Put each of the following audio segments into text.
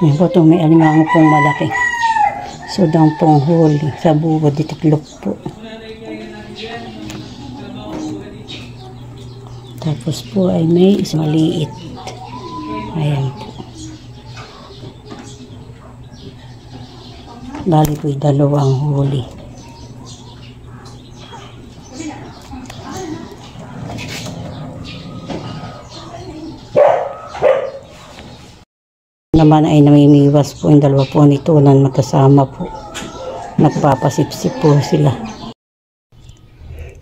Yan po itong may alimango pong malaki. So, daw pong huli sa bubo, ditiklop po. Tapos po ay may isang maliit. Ayan po. Bali po dalawang huli. Naman ay namimiwas po yung dalawa po nito na magkasama po. Nagpapasipsip po sila.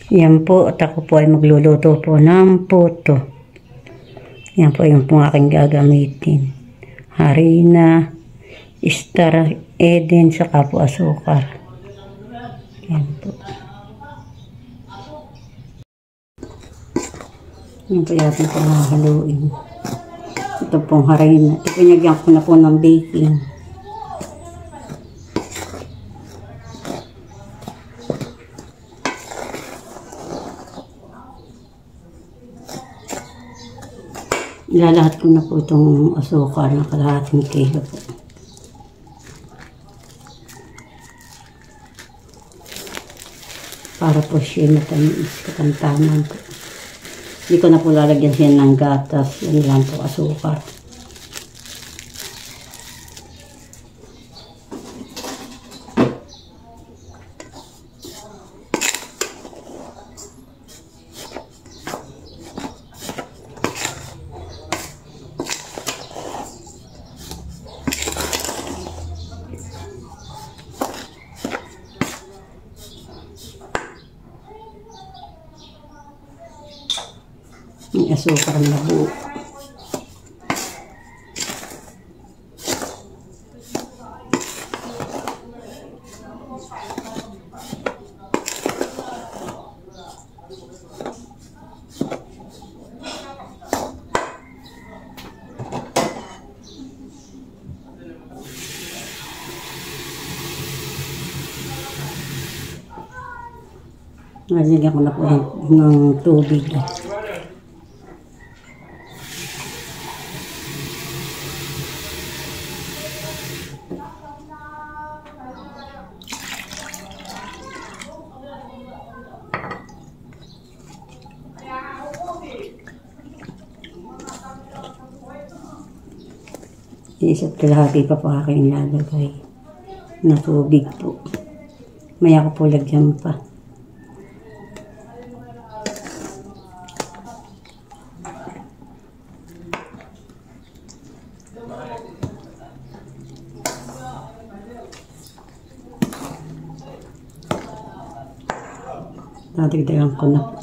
Yan po, at ako po ay magluluto po ng puto. Yan po yung pong aking gagamitin. Harina, Star, Eden, saka po asukar. Yan po. Yan po yung po haluin. Ito pong harina. Ito pinagyan ko na po ng baking. Ilalahat ko na po itong asukar na kalahating kilo po. Para po siya matamis, katantanan po. Hindi ko na po lalagyan siya ng gatas. Yan lang po, asukar. May asukar na buo. Nalagyan ko na po ng tubig. Isa't kalahati pa po aking ilalagay na tubig po. Maya ko po lagyan pa. Dadagdagan ko na po.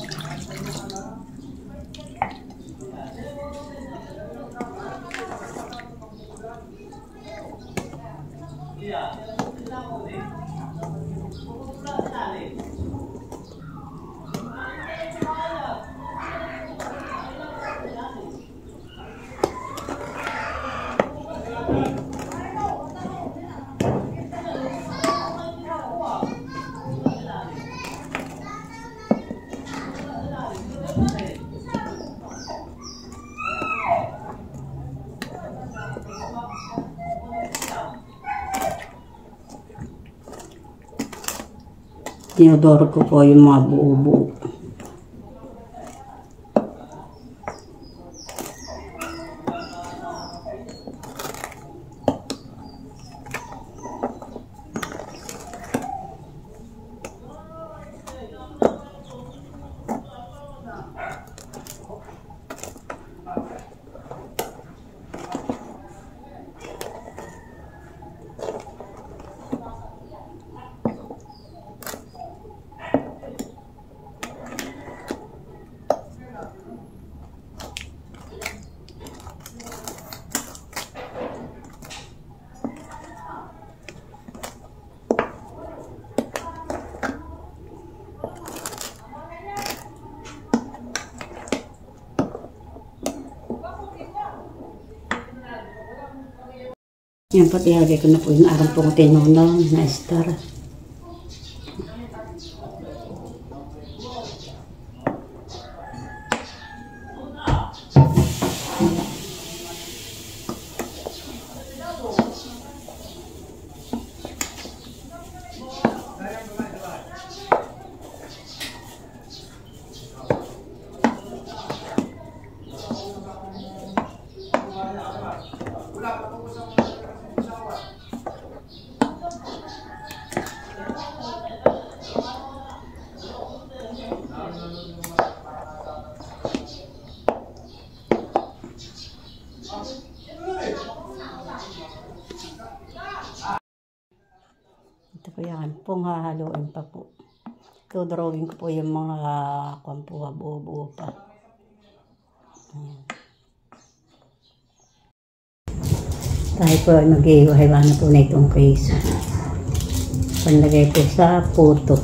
Tinodoro ko po yung mga buo-buo. Yan po, tinalagay ko na po yung arang pong tinunong na Star. pong hahaluin pa po. Drawing ko po yung mga kwampuha, buo-buo pa. Ayan. Tayo po ay mag-iiwahiwa na po na itong case. Panlagay po sa puto.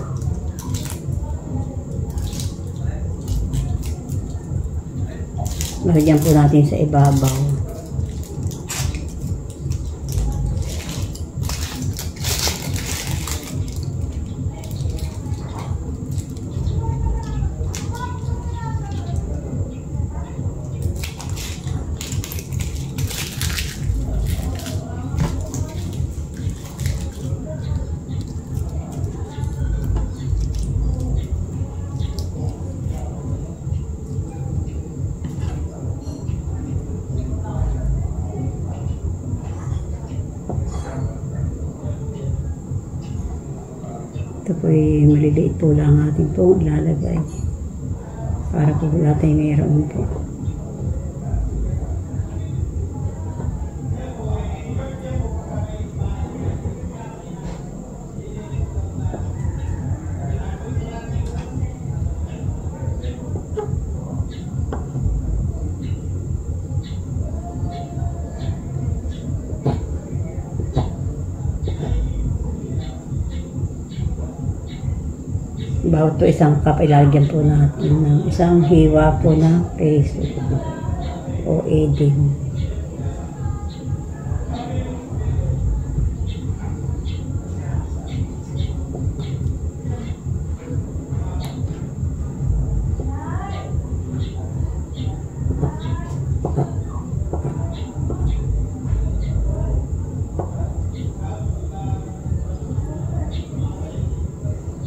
Lagyan po natin sa ibabaw. Ito po ay maliliit po lang ating pong ilalagay para po wala tayong mayroon po. Bawat po isang cup, ilalagyan po natin ng isang hiwa po ng peso o eding.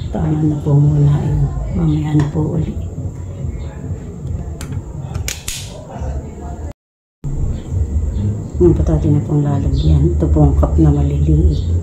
Tama na po muna yun. Mamaya na po uli. Yung patate na pong lalagyan. Ito pong cup na maliliit.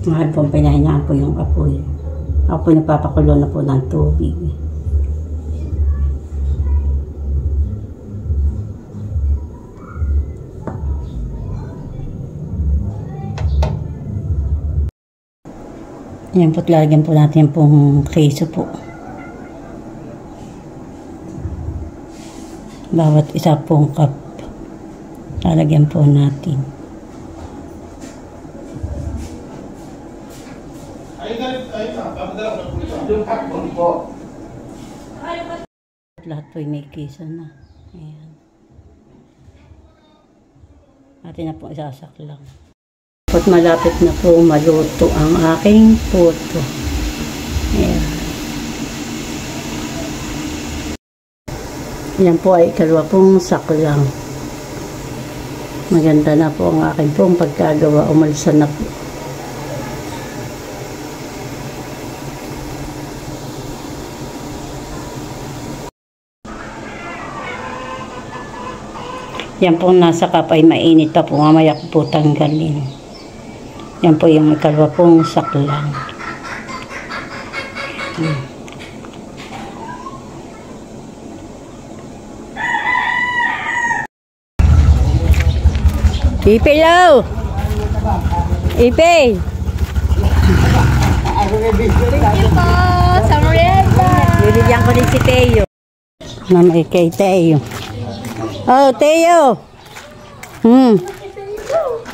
Mahal po, pinahinaan po yung apoy. Ako po nagpapakulo na po ng tubig. Yan po, lalagyan po natin pong keso po. Bawat isa pong cup, lalagyan po natin. Lahat po may keso na. Ayan. Atin na po isasaklang. At malapit na po maluto ang aking puto. Ayan. Yan po ay ikalawa pong saklang. Maganda na po ang aking pong pagkagawa. Umalsan na po. Yan po nasa cup ay mainit pa po. Mamaya ko po tanggalin. Yan po yung ikalwa pong saklang. Ipe daw! Ipe! Thank you po sa merienda. Bibigyan ko din si Teo. Namay kay Teo. Oh, Teo!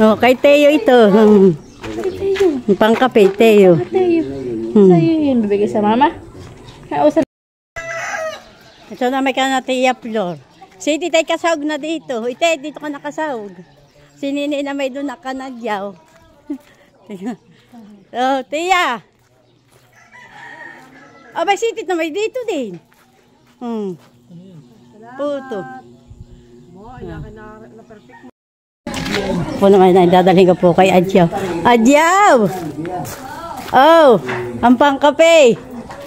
Oh, kay Teo ito. Pangkape, Teo. Sa'yo yun, bibigay sa mama? Ito na may ka na Tia Flor. Si Titay kasawag na dito. Ite, dito ka nakasawag. Si Nini na may doon nakanagyaw. Oh, Tia! Abay, si Tit na may dito din. Puto. Po naman na dadalhin ko po kay Adyaw. Adyaw! Oh, ang pangkape.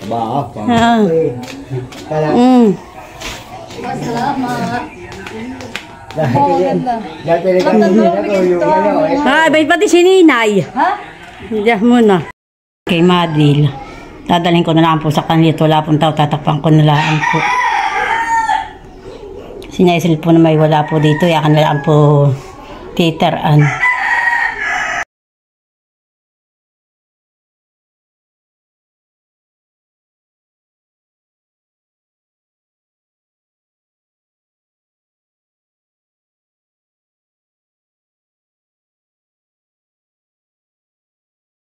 Ba, pangkape. Salamat. Bay pati si Ninay. Ha? Diyan muna. Kay Madil. Dadalhin ko na lang po sa kanila. Wala pong tao. Tatakpan ko na lang po. Si Nesel po na may wala po dito. Yakan na lang po titeraan.